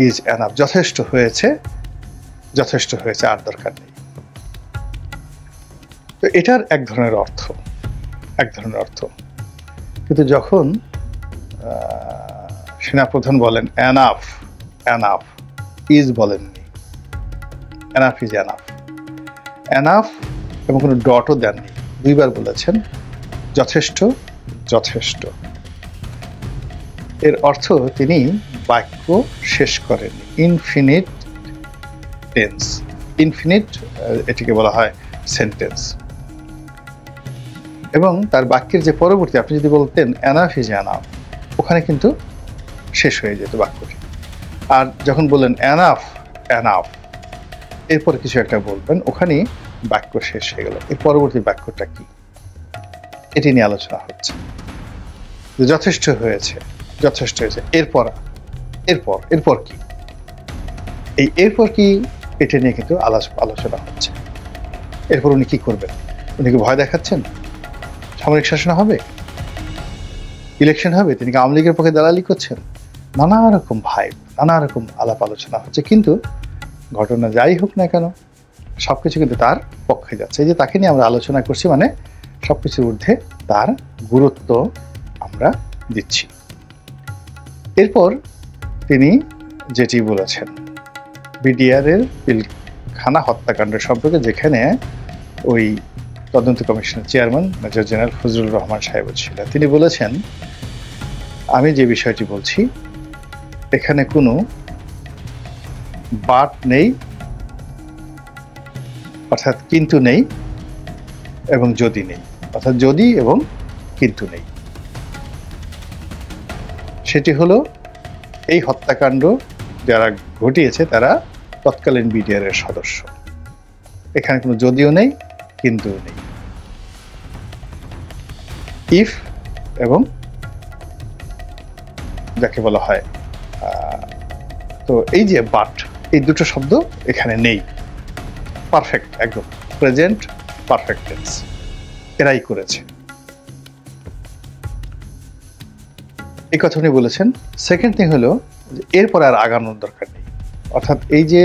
Is enough, যথেষ্ট হয়েছে, যথেষ্ট হয়েছে, আর দরকার নেই। তো এটার এক ধরনের অর্থ, এক ধরনের অর্থ। কিন্তু যখন সেনাপ্রধান বলেন এনাফ, এনাফ ইজ বলেননি, এনাফ ইজ এনাফ, এনাফ এবং কোনো ডটও দেননি, দুইবার বলেছেন যথেষ্ট, যথেষ্ট। এর অর্থ তিনি বাক্য শেষ করেন, ইনফিনিট টেন্স, ইনফিনিট এটিকে বলা হয় সেন্টেন্স। এবং তার বাক্যের যে পরবর্তী, আপনি যদি বলতেন এনাফ ইজ এনাফ, ওখানে কিন্তু শেষ হয়ে যেত বাক্যটি। আর যখন বললেন এনাফ, এনাফ, এরপরে কিছু একটা বলবেন, ওখানেই বাক্য শেষ হয়ে গেল। এর পরবর্তী বাক্যটা কি, এটি নিয়ে আলোচনা হচ্ছে। যথেষ্ট হয়েছে, যথেষ্ট হয়েছে, এরপর, এরপর, এরপর কি, এই এরপর কি, এটা নিয়ে কিন্তু আলোচনা হচ্ছে। এরপর উনি কি করবেন? উনি কি ভয় দেখাচ্ছেন? সামরিক শাসন হবে, ইলেকশন হবে, তিনি কি আওয়ামী লীগের পক্ষে দালালি করছেন? নানা রকম ভাইব, নানা রকম আলাপ আলোচনা হচ্ছে। কিন্তু ঘটনা যাই হোক না কেন, সবকিছু কিন্তু তার পক্ষে যাচ্ছে। এই যে তাকে নিয়ে আমরা আলোচনা করছি, মানে সবকিছুর ঊর্ধ্বে তার গুরুত্ব আমরা দিচ্ছি। এরপর তিনি যেটি বলেছেন বিডিআরের পিলখানা হত্যাকাণ্ড সম্পর্কে, যেখানে ওই তদন্ত কমিশনের chairman major general Fazlur Rahman সাহেব ছিলেন, তিনি বলেছেন আমি যে বিষয়টি বলছি এখানে কোনো বাট নেই, অর্থাৎ কিন্তু নেই এবং যদি নেই, অর্থাৎ যদি এবং কিন্তু নেই। সেটি হলো এই হত্যাকাণ্ড যারা ঘটিয়েছে তারা তৎকালীন বিডিআরের সদস্য। এখানে কোনো যদিও নেই, কিন্তু নেই। ইফ এবং যাকে বলা হয়, তো এই যে বাট, এই দুটো শব্দ এখানে নেই। পারফেক্ট, একদম প্রেজেন্ট পারফেক্ট টেন্স এরাই করেছে, এই কথা উনি বলেছেন। সেকেন্ড থিং হলো এরপর আর আগানোর দরকার নেই, অর্থাৎ এই যে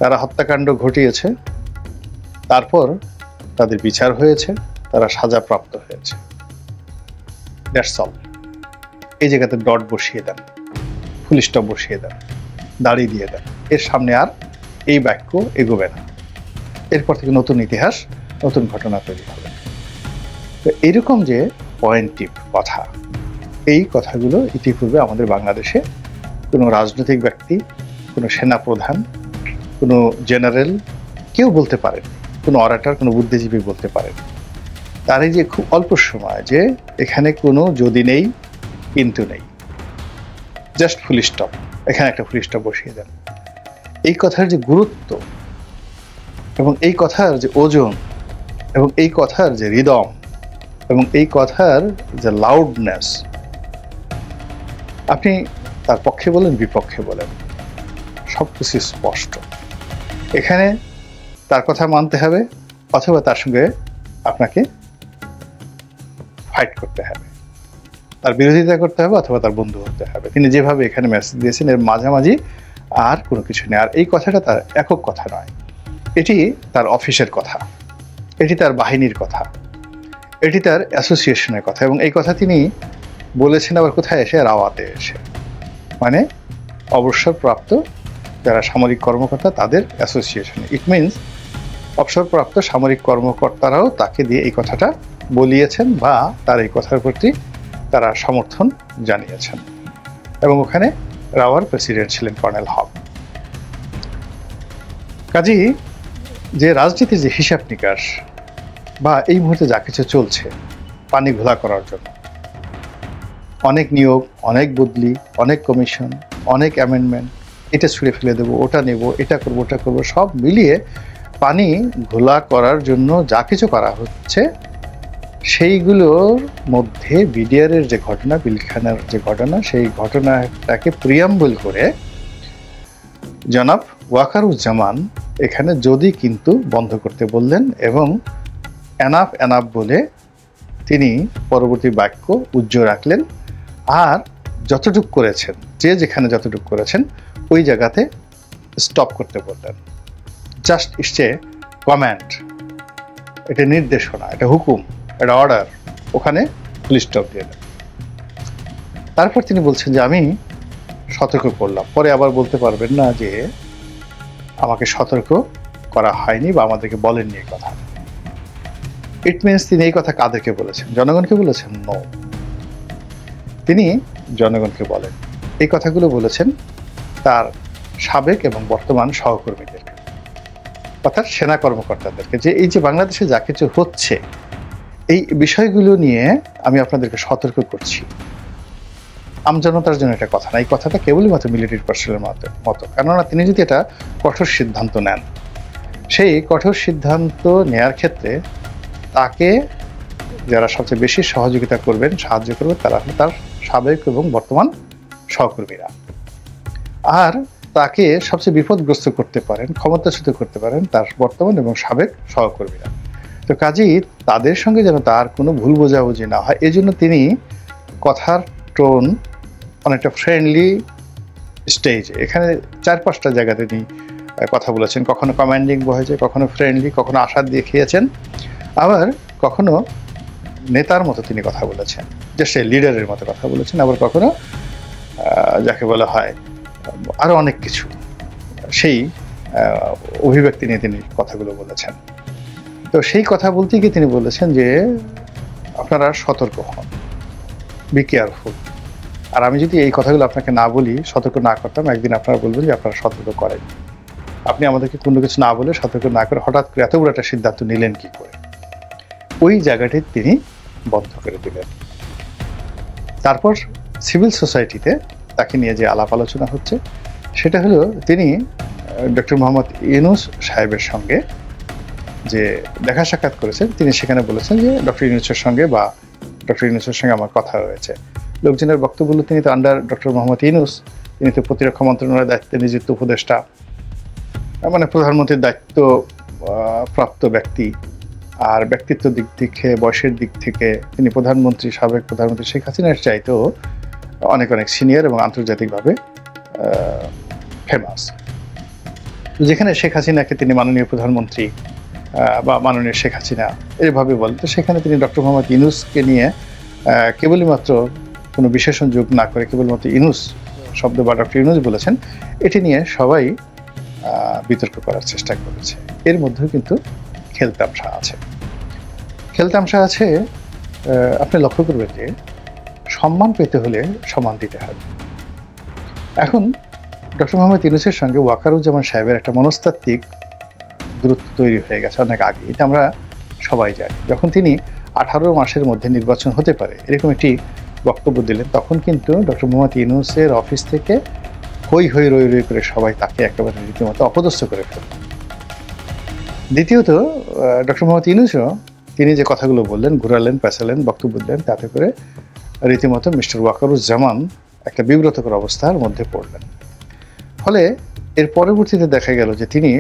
তারা হত্যাকাণ্ড ঘটিয়েছে, তারপর তাদের বিচার হয়েছে, তারা সাজাপ্রাপ্ত হয়েছে, দ্যাটস অল। এই জায়গাতে ডট বসিয়ে দেন, ফুল স্টপ বসিয়ে দেন, দাড়ি দিয়ে দেন, এর সামনে আর এই বাক্য এগোবে না। এরপর থেকে নতুন ইতিহাস, নতুন ঘটনা তৈরি হবে। তো এইরকম যে পয়েন্টিভ কথা, এই কথাগুলো ইতিপূর্বে আমাদের বাংলাদেশে কোনো রাজনৈতিক ব্যক্তি, কোনো সেনাপ্রধান, কোনো জেনারেল কেউ বলতে পারেন, কোনো অরাটার, কোনো বুদ্ধিজীবী বলতে পারেন। তার এই যে খুব অল্প সময় যে এখানে কোনো যদি নেই, কিন্তু নেই, জাস্ট ফুল স্টপ, এখানে একটা ফুল স্টপ বসিয়ে দেন। এই কথার যে গুরুত্ব এবং এই কথার যে ওজন এবং এই কথার যে রিদম এবং এই কথার যে লাউডনেস, আপনি তার পক্ষে বলেন, বিপক্ষে বলেন, সব কিছু স্পষ্ট। এখানে তার কথা মানতে হবে অথবা তার সঙ্গে আপনাকে ফাইট করতে হবে, তার বিরোধিতা করতে হবে অথবা তার বন্ধু হতে হবে। তিনি যেভাবে এখানে মেসেজ দিয়েছেন, এর মাঝামাঝি আর কোনো কিছু নেই। আর এই কথাটা তার একক কথা নয়, এটি তার অফিসের কথা, এটি তার বাহিনীর কথা, এটি তার অ্যাসোসিয়েশনের কথা। এবং এই কথা তিনি বলেছেন আবার কোথায় এসে? রাওয়াতে এসে, মানে অবসরপ্রাপ্ত যারা সামরিক কর্মকর্তা তাদের অ্যাসোসিয়েশনে। ইট মিনস অবসরপ্রাপ্ত সামরিক কর্মকর্তারাও তাকে দিয়ে এই কথাটা বলিয়েছেন বা তার এই কথার প্রতি তারা সমর্থন জানিয়েছেন। এবং ওখানে রাওয়ার প্রেসিডেন্ট ছিলেন কর্নেল হক। কাজেই যে রাজনীতির যে হিসাব নিকাশ বা এই মুহূর্তে যা কিছু চলছে পানি ঘোলা করার জন্য, অনেক নিয়োগ, অনেক বদলি, অনেক কমিশন, অনেক অ্যামেন্ডমেন্ট, এটা ছুঁড়ে ফেলে দেবো, ওটা নেব, এটা করবো, ওটা করবো, সব মিলিয়ে পানি ঘোলা করার জন্য যা কিছু করা হচ্ছে, সেইগুলোর মধ্যে বিডিআরের যে ঘটনা, পিলখানার যে ঘটনা, সেই ঘটনাটাকে প্রিয়াম্বল করে জনাব ওয়াকারুজ্জামান এখানে যদি কিন্তু বন্ধ করতে বললেন এবং এনাফ এনাফ বলে তিনি পরবর্তী বাক্য উজ্জ্ব রাখলেন। আর যতটুকু করেছেন, যে যেখানে যতটুকু করেছেন ওই জায়গাতে স্টপ করতে বললেন। জাস্ট ইটস কমান্ড, এটা নির্দেশনা, এটা হুকুম, এটা অর্ডার, ওখানে ফুল স্টপ দিয়ে দেন। তারপর তিনি বলছেন যে আমি সতর্ক করলাম, পরে আবার বলতে পারবেন না যে আমাকে সতর্ক করা হয়নি বা আমাদেরকে বলেননি এই কথা। ইট মিনস তিনি এই কথা কাদেরকে বলেছেন? জনগণকে বলেছেন? নো, তিনি জনগণকে বলেন, এই কথাগুলো বলেছেন তার সাবেক এবং বর্তমান সহকর্মীদেরকে, অর্থাৎ সেনা কর্মকর্তাদেরকে, যে এই যে বাংলাদেশে যা কিছু হচ্ছে এই বিষয়গুলো নিয়ে আমি আপনাদেরকে সতর্ক করছি। আমজনতার জন্য এটা কথা না, এই কথাটা কেবলই মাত্র মিলিটারি পার্সনের মতো। কেননা তিনি যদি এটা কঠোর সিদ্ধান্ত নেন, সেই কঠোর সিদ্ধান্ত নেয়ার ক্ষেত্রে তাকে যারা সবচেয়ে বেশি সহযোগিতা করবেন, সাহায্য করবেন, তারা হলো তার সাবেক এবং বর্তমান সহকর্মীরা। আর তাকে সবচেয়ে বিপদগ্রস্ত করতে পারেন, ক্ষমতাচ্যুত করতে পারেন তার বর্তমান এবং সাবেক সহকর্মীরা। তো কাজেই তাদের সঙ্গে যেন তার কোনো ভুল বোঝাবুঝি না হয়, এই জন্য তিনি কথার টোন অনেকটা ফ্রেন্ডলি স্টেজে, এখানে 4-5টা জায়গাতে তিনি কথা বলেছেন। কখনো কমান্ডিং হয়েছে, কখনো ফ্রেন্ডলি, কখনো আশা দিয়ে খেয়েছেন, আবার কখনো নেতার মতো তিনি কথা বলেছেন, যে সে লিডারের মতো কথা বলেছেন, আবার কখনো যাকে বলা হয় আরো অনেক কিছু, সেই অভিব্যক্তি নিয়ে তিনি কথাগুলো বলেছেন। তো সেই কথা বলতে গিয়ে তিনি বলেছেন যে আপনারা সতর্ক হন, বি কেয়ারফুল। আর আমি যদি এই কথাগুলো আপনাকে না বলি, সতর্ক না করতাম, একদিন আপনারা বলবেন যে আপনারা সতর্ক করেন। আপনি আমাদেরকে কোনো কিছু না বলে, সতর্ক না করে হঠাৎ করে এত বড় একটা সিদ্ধান্ত নিলেন কি করে? ওই জায়গাটি তিনি বন্ধ করে দিলেন। তারপর সিভিল সোসাইটিতে তাকে নিয়ে যে আলাপ আলোচনা হচ্ছে, সেটা হলো তিনি ডক্টর মোহাম্মদ ইউনূস সাহেবের সঙ্গে যে দেখা সাক্ষাৎ করেছেন, তিনি সেখানে বলেছেন যে ডক্টর ইউনূসের সঙ্গে আমার কথা হয়েছে। লোকজনের বক্তব্য, তিনি তো আন্ডার ডক্টর মোহাম্মদ ইউনূস, তিনি তো প্রতিরক্ষা মন্ত্রণালয়ের দায়িত্বে নিযুক্ত উপদেষ্টা, মানে প্রধানমন্ত্রীর দায়িত্ব প্রাপ্ত ব্যক্তি। আর ব্যক্তিত্ব দিক থেকে, বয়সের দিক থেকে তিনি সাবেক প্রধানমন্ত্রী শেখ হাসিনার চাইতেও অনেক সিনিয়র এবং আন্তর্জাতিকভাবে ফেমাস। যেখানে শেখ হাসিনাকে তিনি মাননীয় প্রধানমন্ত্রী বা মাননীয় শেখ হাসিনা এভাবে বলেন, তো সেখানে তিনি ডক্টর মোহাম্মদ ইউনূসকে নিয়ে কেবলই মাত্র কোনো বিশেষণ যোগ না করে কেবলমাত্র ইউনূস শব্দ বা ডক্টর ইউনূস বলেছেন, এটি নিয়ে সবাই বিতর্ক করার চেষ্টা করেছে। এর মধ্যেও কিন্তু খেলতামশা আছে। আপনি লক্ষ্য করবেন যে সম্মান পেতে হলে সম্মান দিতে হবে। এখন ডক্টর মোহাম্মদ ইউনূসের সঙ্গে ওয়াকারুজ্জামান সাহেবের একটা মনস্তাত্ত্বিক দূরত্ব তৈরি হয়ে গেছে অনেক আগে, এটা আমরা সবাই জানি। যখন তিনি 18 মাসের মধ্যে নির্বাচন হতে পারে এরকম একটি বক্তব্য দিলেন, তখন কিন্তু ডক্টর মোহাম্মদ ইউনূসের অফিস থেকে হই হই রই রই করে সবাই তাকে একেবারে রীতিমতো অপদস্থ করে ফেলল। দ্বিতীয়ত ডক্টর মোহাম্মদ ইউনূসও তিনি যে কথাগুলো বললেন, ঘুরালেন, পেঁচালেন, বক্তব্য দিলেন, তাতে করে রীতিমতো মিস্টার ওয়াকারুজ্জামান একটা বিব্রতকর অবস্থার মধ্যে পড়লেন। ফলে এর পরবর্তীতে দেখা গেল যে তিনি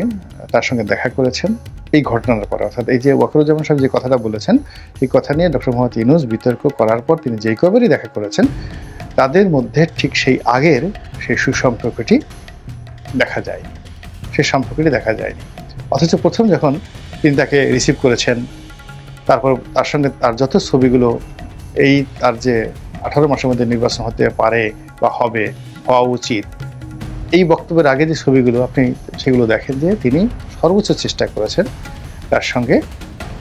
তার সঙ্গে দেখা করেছেন এই ঘটনার পরে, অর্থাৎ এই যে ওয়াকারুজ্জামান সাহেব যে কথাটা বলেছেন, এই কথা নিয়ে ডক্টর মোহাম্মদ ইউনূস বিতর্ক করার পর তিনি যেই কবেরই দেখা করেছেন, তাদের মধ্যে ঠিক সেই আগের সেই সুসম্পর্কটি দেখা যায়নি, অথচ প্রথম যখন তিনি তাকে রিসিভ করেছেন, তারপর তার সঙ্গে তার যত ছবিগুলো, এই তার যে 18 মাসের মধ্যে নির্বাচন হতে পারে বা হওয়া উচিত, এই বক্তব্যের আগে যে ছবিগুলো আপনি সেগুলো দেখেন যে তিনি সর্বোচ্চ চেষ্টা করেছেন তার সঙ্গে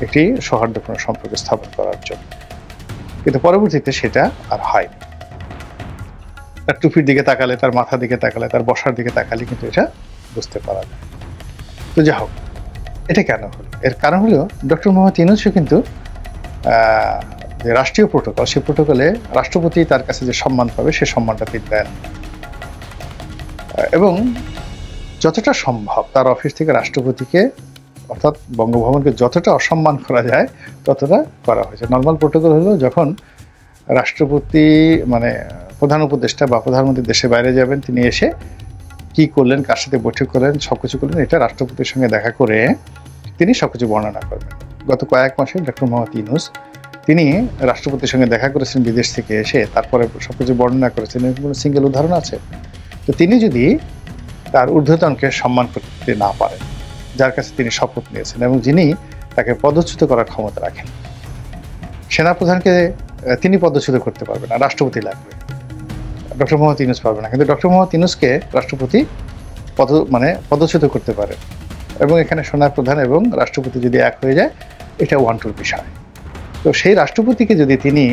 একটি সৌহার্দ্যপূর্ণ সম্পর্ক স্থাপন করার জন্য, কিন্তু পরবর্তীতে সেটা আর হয়নি। তার টুপির দিকে তাকালে, তার মাথার দিকে তাকালে, তার বসার দিকে তাকালে কিন্তু এটা বুঝতে পারা যায়। তো যাই হোক, এটা কেন হলো? এর কারণ হলো ডক্টর মোহাম্মদ ইউনূসও কিন্তু যে রাষ্ট্রীয় প্রোটোকল, সেই প্রোটোকলে রাষ্ট্রপতি তার কাছে যে সম্মান পাবে সে সম্মানটা তিনি দেন, এবং যতটা সম্ভব তার অফিস থেকে রাষ্ট্রপতিকে অর্থাৎ বঙ্গভবনকে যতটা অসম্মান করা যায় ততটা করা হয়েছে। নর্মাল প্রোটোকল হলো যখন রাষ্ট্রপতি মানে প্রধান উপদেষ্টা বা প্রধানমন্ত্রী দেশের বাইরে যাবেন, তিনি এসে কি করলেন, কার সাথে বৈঠক করলেন, সবকিছু করলেন, এটা রাষ্ট্রপতির সঙ্গে দেখা করে তিনি সবকিছু বর্ণনা করবেন। গত কয়েক মাসে ডক্টর মোহাম্মদ ইউনূস তিনি রাষ্ট্রপতির সঙ্গে দেখা করেছেন বিদেশ থেকে এসে, তারপরে সবকিছু বর্ণনা করেছেন, এর কোনো সিঙ্গেল উদাহরণ আছে? তো তিনি যদি তার ঊর্ধ্বতনকে সম্মান করতে না পারেন, যার কাছে তিনি শপথ নিয়েছেন এবং যিনি তাকে পদচ্যুত করার ক্ষমতা রাখেন, সেনাপ্রধানকে তিনি পদচ্যুত করতে পারবেন না, রাষ্ট্রপতি লাগবে। ডক্টর মোহাম্মদ ইউনূস পারবে না, কিন্তু ডক্টর মোহাম্মদ ইউনূসকে রাষ্ট্রপতি পদচ্যুত করতে পারে। এবং এখানে সেনাপ্রধান এবং রাষ্ট্রপতি যদি এক হয়ে যায়, এটা ওয়ান-টুর বিষয়। তো সেই রাষ্ট্রপতিকে যদি তিনি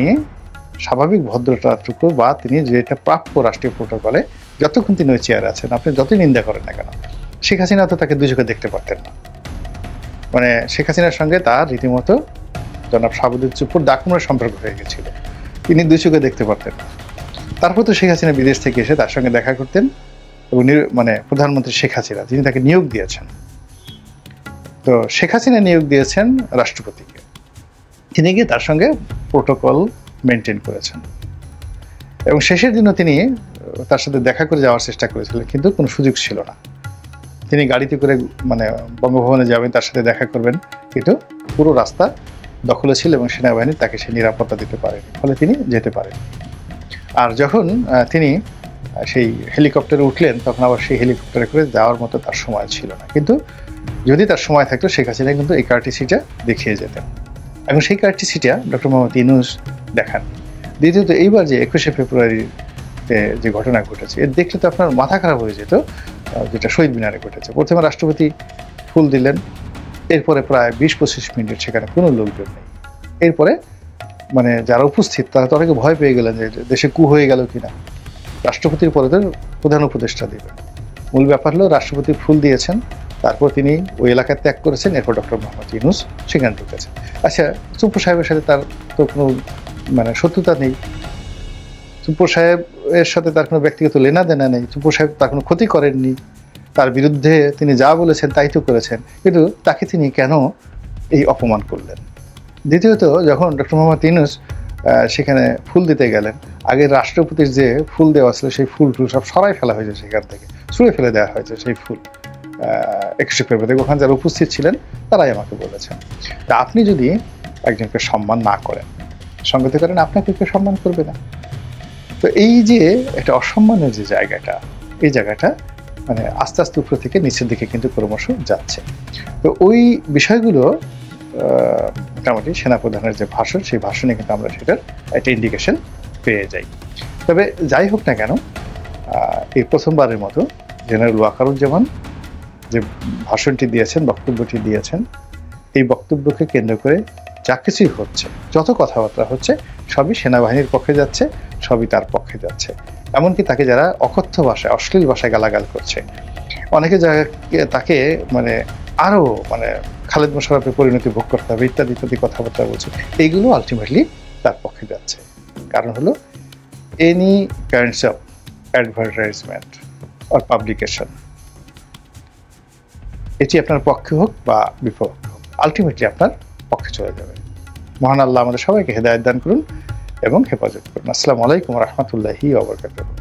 স্বাভাবিক ভদ্রতাটুকু বা তিনি যেটা প্রাপ্য রাষ্ট্রীয় প্রোটোকলে, যতক্ষণ তিনি ওই চেয়ারে আছেন, আপনি যতই নিন্দা করেন না কেন, শেখ হাসিনা তো তাকে দুই চোখে দেখতে পারতেন না। মানে শেখ হাসিনার সঙ্গে তার রীতিমতো জনাব শাহাবুদ্দিন চুপ্পুর দাকুমের সম্পর্ক হয়ে গেছিল, তিনি দুই চোখে দেখতে পারতেন না। তারপর তো শেখ হাসিনা বিদেশ থেকে এসে তার সঙ্গে দেখা করতেন এবং প্রধানমন্ত্রী শেখ হাসিনা যিনি তাকে নিয়োগ দিয়েছেন, তো শেখ হাসিনা নিয়োগ দিয়েছেন রাষ্ট্রপতিকে, তিনি গিয়ে তার সঙ্গে প্রোটোকল মেনটেন করেছেন এবং শেষের দিনও তিনি তার সাথে দেখা করে যাওয়ার চেষ্টা করেছিলেন, কিন্তু কোনো সুযোগ ছিল না। তিনি গাড়িতে করে বঙ্গভবনে যাবেন, তার সাথে দেখা করবেন, কিন্তু পুরো রাস্তা দখলে ছিল এবং সেনাবাহিনী তাকে সে নিরাপত্তা দিতে পারেনি, ফলে তিনি যেতে পারেন। আর যখন তিনি সেই হেলিকপ্টারে উঠলেন, তখন আবার সেই হেলিকপ্টারে করে যাওয়ার মতো তার সময় ছিল না, কিন্তু যদি তার সময় থাকতো শেখ হাসিনা কিন্তু এই কার্টিসিটা দেখিয়ে যেতেন এবং সেই কার্টিসিটা ডক্টর মোহাম্মদ ইউনূস দেখান। দ্বিতীয়ত, এইবার যে 21শে ফেব্রুয়ারিতে যে ঘটনা ঘটেছে, এর দেখলে তো আপনার মাথা খারাপ হয়ে যেত, যেটা শহীদ মিনারে ঘটেছে। প্রথমে রাষ্ট্রপতি ফুল দিলেন, এরপরে প্রায় 20-25 মিনিট সেখানে কোনো লোকজন নেই। এরপরে যারা উপস্থিত তারা তো অনেকে ভয় পেয়ে গেলেন যে দেশে কু হয়ে গেল কিনা, রাষ্ট্রপতির পরে তো প্রধান উপদেষ্টা দেবেন। মূল ব্যাপার হলো রাষ্ট্রপতি ফুল দিয়েছেন, তারপর তিনি ওই এলাকা ত্যাগ করেছেন, এরপর ডক্টর মোহাম্মদ ইউনূস সেখানে ঢুকেছেন। আচ্ছা, চুপ্পু সাহেবের সাথে তার তো কোনো শত্রুতা নেই, চুপ্পু সাহেবের সাথে তার কোনো ব্যক্তিগত লেনাদেনা নেই, চুপ্পু সাহেব তার কোনো ক্ষতি করেননি, তার বিরুদ্ধে তিনি যা বলেছেন তাই তো করেছেন, কিন্তু তাকে তিনি কেন এই অপমান করলেন? দ্বিতীয়ত, যখন ডক্টর মোহাম্মদ ইউনূস সেখানে ফুল দিতে গেলেন, আগে রাষ্ট্রপতির যে ফুল দেওয়া ছিল সেই ফুল সব সরাই ফেলা হয়েছে, সেখান থেকে ছুঁড়ে ফেলে দেওয়া হয়েছে সেই ফুল। 21শে ফেব্রুয়ারি ওখানে যারা উপস্থিত ছিলেন তারাই আমাকে বলেছেন। তা আপনি যদি একজনকে সম্মান না করেন, সঙ্গতি করেন, আপনাকে কেউ সম্মান করবে না। তো এই যে একটা অসম্মানের যে জায়গাটা, এই জায়গাটা আস্তে আস্তে উপর থেকে নিচের দিকে কিন্তু ক্রমশ যাচ্ছে। তো ওই বিষয়গুলো মোটামুটি সেনাপ্রধানের যে ভাষণ, সেই ভাষণে কিন্তু আমরা সেটার একটা ইন্ডিকেশন পেয়ে যাই। তবে যাই হোক না কেন, এই প্রথমবারের মতো জেনারেল ওয়াকারুজ্জামান যে ভাষণটি দিয়েছেন, বক্তব্যটি দিয়েছেন, এই বক্তব্যকে কেন্দ্র করে যা কিছুই হচ্ছে, যত কথাবার্তা হচ্ছে, সবই সেনাবাহিনীর পক্ষে যাচ্ছে, সবই তার পক্ষে যাচ্ছে। এমনকি তাকে যারা অকথ্য ভাষায়, অশ্লীল ভাষায় গালাগাল করছে, অনেকে তাকে আরও খালেদ মোশাররফের পরিণতি ভোগ করতে হবে ইত্যাদি ইত্যাদি কথাবার্তা বলছে, এইগুলো আলটিমেটলি তার পক্ষে যাচ্ছে। কারণ হলো any kinds of advertisement or publication, এটি আপনার পক্ষে হোক বা বিপক্ষে হোক, আলটিমেটলি আপনার পক্ষে চলে যাবে। মহান আল্লাহ আমাদের সবাইকে হেদায়েত দান করুন এবং হেফাজত করুন। আসসালামু আলাইকুম ওয়া রাহমাতুল্লাহি ওয়া বারাকাতুহু।